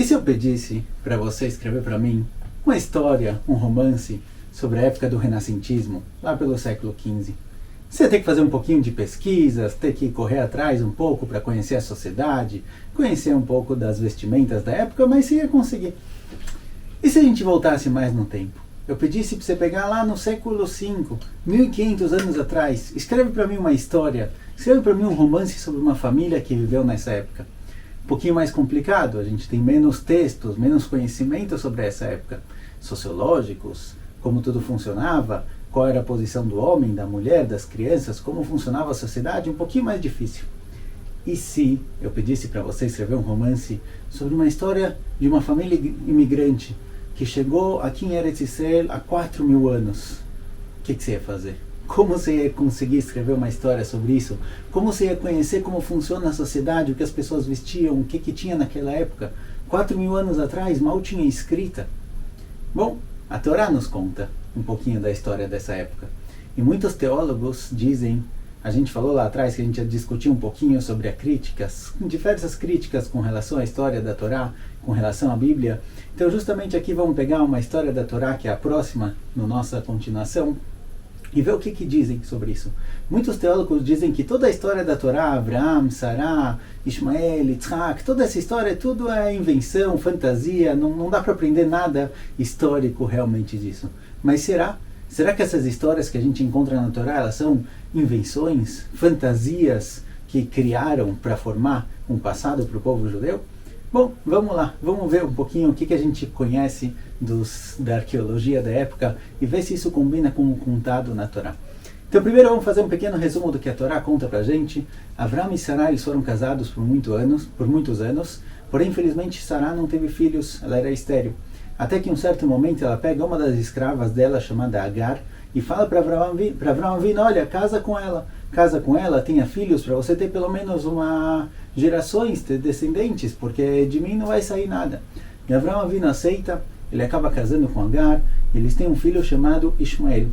E se eu pedisse para você escrever para mim uma história, um romance sobre a época do renascentismo, lá pelo século XV? Você tem que fazer um pouquinho de pesquisas, ter que correr atrás um pouco para conhecer a sociedade, conhecer um pouco das vestimentas da época, mas você ia conseguir. E se a gente voltasse mais no tempo? Eu pedisse para você pegar lá no século V, 1500 anos atrás, escreve para mim uma história, escreve para mim um romance sobre uma família que viveu nessa época. Um pouquinho mais complicado, a gente tem menos textos, menos conhecimento sobre essa época, sociológicos, como tudo funcionava, qual era a posição do homem, da mulher, das crianças, como funcionava a sociedade, um pouquinho mais difícil. E se eu pedisse para você escrever um romance sobre uma história de uma família imigrante que chegou aqui em Eretz Israel há 4.000 anos, o que você ia fazer? Como você ia conseguir escrever uma história sobre isso? Como você ia conhecer como funciona a sociedade, o que as pessoas vestiam, o que tinha naquela época? 4.000 anos atrás mal tinha escrita. Bom, a Torá nos conta um pouquinho da história dessa época. E muitos teólogos dizem, a gente falou lá atrás que a gente ia discutir um pouquinho sobre as críticas, diversas críticas com relação à história da Torá, com relação à Bíblia. Então justamente aqui vamos pegar uma história da Torá que é a próxima, na nossa continuação, e ver o que dizem sobre isso. Muitos teólogos dizem que toda a história da Torá, Abraham, Sará, Ismael, Yitzhak, toda essa história, tudo é invenção, fantasia, não dá para aprender nada histórico realmente disso. Mas será que essas histórias que a gente encontra na Torá, elas são invenções, fantasias que criaram para formar um passado para o povo judeu? Bom, vamos lá, vamos ver um pouquinho o que a gente conhece da arqueologia da época e ver se isso combina com o contado na Torá. Então primeiro vamos fazer um pequeno resumo do que a Torá conta para a gente. Avraham e Sará, eles foram casados por muitos anos, porém infelizmente Sará não teve filhos, ela era estéril. Até que em um certo momento ela pega uma das escravas dela, chamada Agar, e fala para Avraham Avinu, olha, casa com ela, tenha filhos, para você ter pelo menos uma gerações, ter descendentes, porque de mim não vai sair nada. E Avraham Avinu aceita, ele acaba casando com Agar, e eles têm um filho chamado Ismael.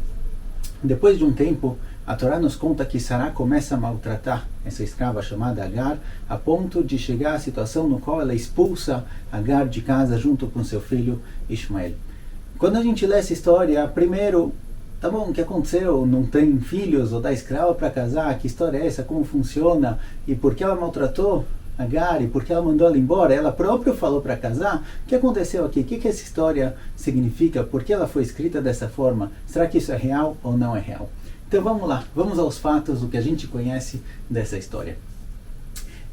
Depois de um tempo, a Torá nos conta que Sará começa a maltratar essa escrava chamada Agar, a ponto de chegar à situação no qual ela expulsa Agar de casa junto com seu filho Ismael. Quando a gente lê essa história, primeiro, tá bom, o que aconteceu? Não tem filhos ou dá escrava para casar? Que história é essa? Como funciona? E por que ela maltratou Agar? E por que ela mandou ela embora? Ela própria falou para casar? O que aconteceu aqui? O que essa história significa? Por que ela foi escrita dessa forma? Será que isso é real ou não é real? Então vamos lá, vamos aos fatos, o que a gente conhece dessa história.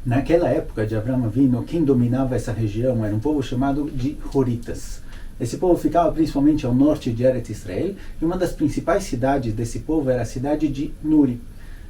Naquela época de Avraham Avinu, quem dominava essa região era um povo chamado de Horitas. Esse povo ficava principalmente ao norte de Eretz Israel, e uma das principais cidades desse povo era a cidade de Nuri.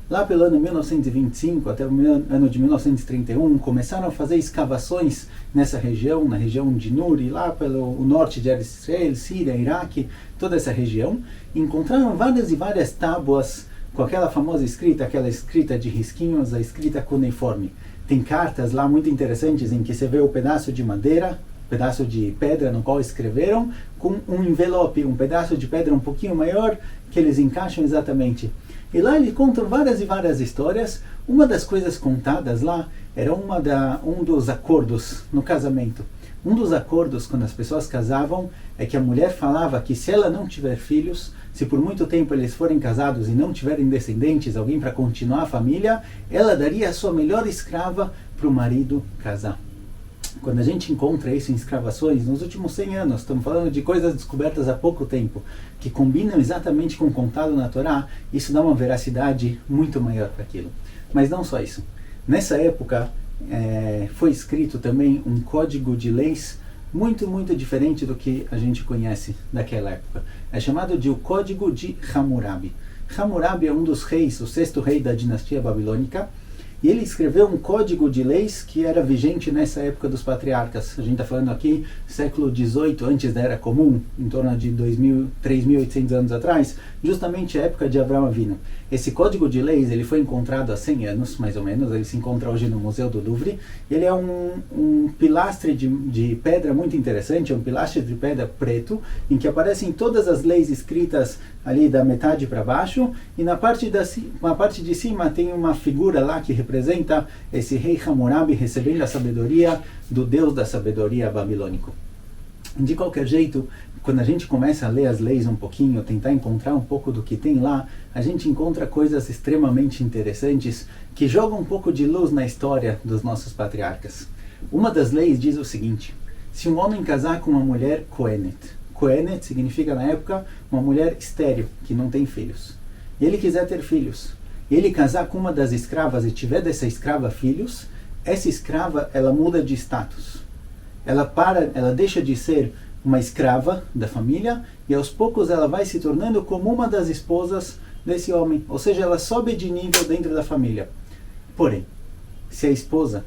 Lá pelo ano 1925 até o ano de 1931, começaram a fazer escavações nessa região, na região de Nuri, lá pelo norte de Eretz Israel, Síria, Iraque, toda essa região. E encontraram várias e várias tábuas com aquela famosa escrita, aquela escrita de risquinhos, a escrita cuneiforme. Tem cartas lá muito interessantes em que você vê o pedaço de madeira, pedaço de pedra no qual escreveram, com um envelope, um pedaço de pedra um pouquinho maior, que eles encaixam exatamente. E lá eles contam várias e várias histórias. Uma das coisas contadas lá era um dos acordos no casamento. Um dos acordos quando as pessoas casavam é que a mulher falava que se ela não tiver filhos, se por muito tempo eles forem casados e não tiverem descendentes, alguém para continuar a família, ela daria a sua melhor escrava para o marido casar. Quando a gente encontra isso em escravações, nos últimos 100 anos, estamos falando de coisas descobertas há pouco tempo, que combinam exatamente com o contado na Torá, isso dá uma veracidade muito maior para aquilo. Mas não só isso. Nessa época, foi escrito também um código de leis muito, muito diferente do que a gente conhece daquela época. É chamado de o Código de Hammurabi. Hammurabi é um dos reis, o sexto rei da dinastia babilônica, e ele escreveu um código de leis que era vigente nessa época dos patriarcas. A gente está falando aqui século XVIII, antes da Era Comum, em torno de 3.800 anos atrás, justamente a época de Avraham Avinu. Esse código de leis ele foi encontrado há 100 anos, mais ou menos. Ele se encontra hoje no Museu do Louvre. Ele é um pilastre de pedra muito interessante, é um pilastre de pedra preto, em que aparecem todas as leis escritas ali da metade para baixo, e na parte de cima tem uma figura lá que representa esse rei Hammurabi recebendo a sabedoria do deus da sabedoria babilônico. De qualquer jeito, quando a gente começa a ler as leis um pouquinho, tentar encontrar um pouco do que tem lá, a gente encontra coisas extremamente interessantes que jogam um pouco de luz na história dos nossos patriarcas. Uma das leis diz o seguinte: se um homem casar com uma mulher Kohenet, Kohenet significa na época uma mulher estéril, que não tem filhos, e ele quiser ter filhos, e ele casar com uma das escravas e tiver dessa escrava filhos, essa escrava ela muda de status. Ela deixa de ser uma escrava da família e aos poucos ela vai se tornando como uma das esposas desse homem, ou seja, ela sobe de nível dentro da família. Porém, se a esposa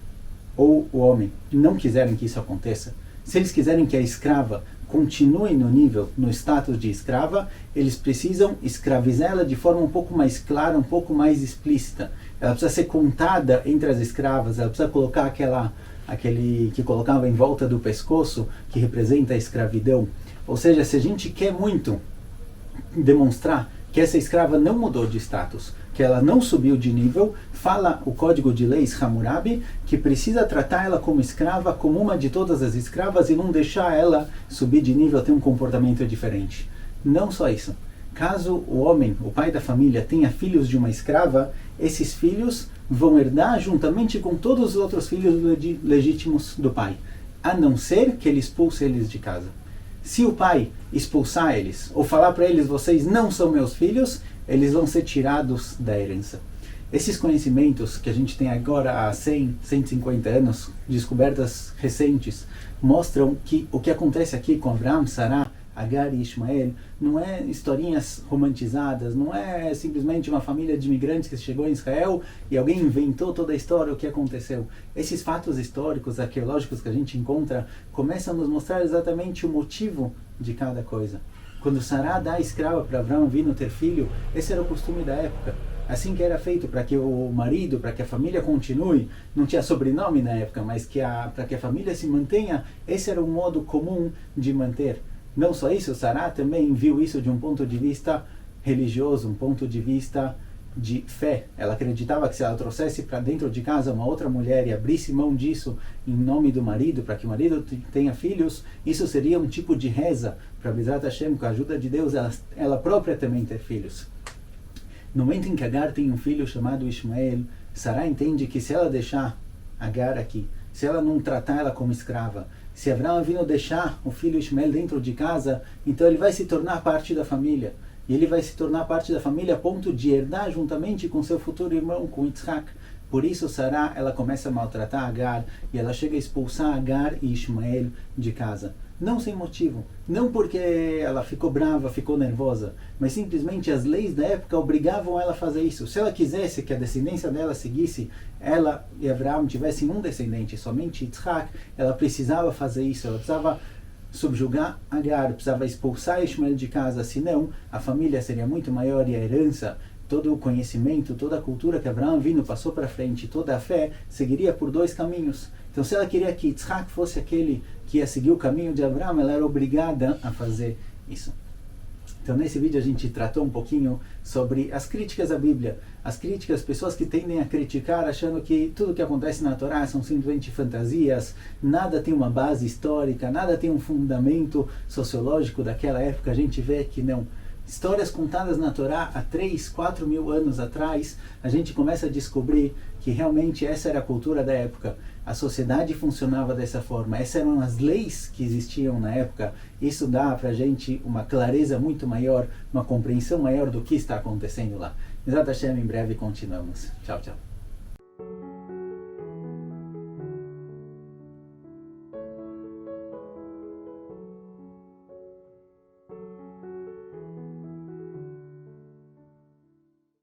ou o homem não quiserem que isso aconteça, se eles quiserem que a escrava continue no nível, no status de escrava, eles precisam escravizar ela de forma um pouco mais clara, um pouco mais explícita. Ela precisa ser contada entre as escravas, ela precisa colocar aquele que colocava em volta do pescoço, que representa a escravidão. Ou seja, se a gente quer muito demonstrar que essa escrava não mudou de status, que ela não subiu de nível, fala o Código de Leis Hammurabi que precisa tratar ela como escrava, como uma de todas as escravas, e não deixar ela subir de nível, ter um comportamento diferente. Não só isso. Caso o homem, o pai da família, tenha filhos de uma escrava, esses filhos vão herdar juntamente com todos os outros filhos legítimos do pai, a não ser que ele expulse eles de casa. Se o pai expulsar eles, ou falar para eles, vocês não são meus filhos, eles vão ser tirados da herança. Esses conhecimentos que a gente tem agora há 100, 150 anos, descobertas recentes, mostram que o que acontece aqui com Abraham, Sará, Agar e Ismael não é historinhas romantizadas, não é simplesmente uma família de imigrantes que chegou em Israel e alguém inventou toda a história, o que aconteceu. Esses fatos históricos, arqueológicos que a gente encontra, começam a nos mostrar exatamente o motivo de cada coisa. Quando Sará dá a escrava para Abraão vindo ter filho, esse era o costume da época. Assim que era feito para que o marido, para que a família continue, não tinha sobrenome na época, mas para que a família se mantenha, esse era um modo comum de manter. Não só isso, Sará também viu isso de um ponto de vista religioso, um ponto de vista de fé. Ela acreditava que se ela trouxesse para dentro de casa uma outra mulher e abrisse mão disso em nome do marido, para que o marido tenha filhos, isso seria um tipo de reza para Bezrat Hashem, com a ajuda de Deus, ela própria também ter filhos. No momento em que Agar tem um filho chamado Ismael, Sará entende que se ela deixar Agar aqui, se ela não tratar ela como escrava, se Abraão vindo deixar o filho Ismael dentro de casa, então ele vai se tornar parte da família. E ele vai se tornar parte da família a ponto de herdar juntamente com seu futuro irmão, com Yitzhak. Por isso Sará, ela começa a maltratar Agar e ela chega a expulsar Agar e Ismael de casa. Não sem motivo, não porque ela ficou brava, ficou nervosa, mas simplesmente as leis da época obrigavam ela a fazer isso. Se ela quisesse que a descendência dela seguisse, ela e Abraão tivessem um descendente, somente Yitzhak, ela precisava fazer isso, ela precisava subjugar Agar, precisava expulsar Ismael de casa, senão a família seria muito maior e a herança, todo o conhecimento, toda a cultura que Abraão vindo passou para frente, toda a fé seguiria por dois caminhos. Então se ela queria que Yitzhak fosse aquele que ia seguir o caminho de Abraão, ela era obrigada a fazer isso. Então nesse vídeo a gente tratou um pouquinho sobre as críticas à Bíblia, as críticas, pessoas que tendem a criticar achando que tudo que acontece na Torá são simplesmente fantasias, nada tem uma base histórica, nada tem um fundamento sociológico daquela época. A gente vê que não. Histórias contadas na Torá há 3, 4 mil anos atrás, a gente começa a descobrir que realmente essa era a cultura da época. A sociedade funcionava dessa forma, essas eram as leis que existiam na época. Isso dá para a gente uma clareza muito maior, uma compreensão maior do que está acontecendo lá. Bezrat Hashem, em breve continuamos. Tchau, tchau.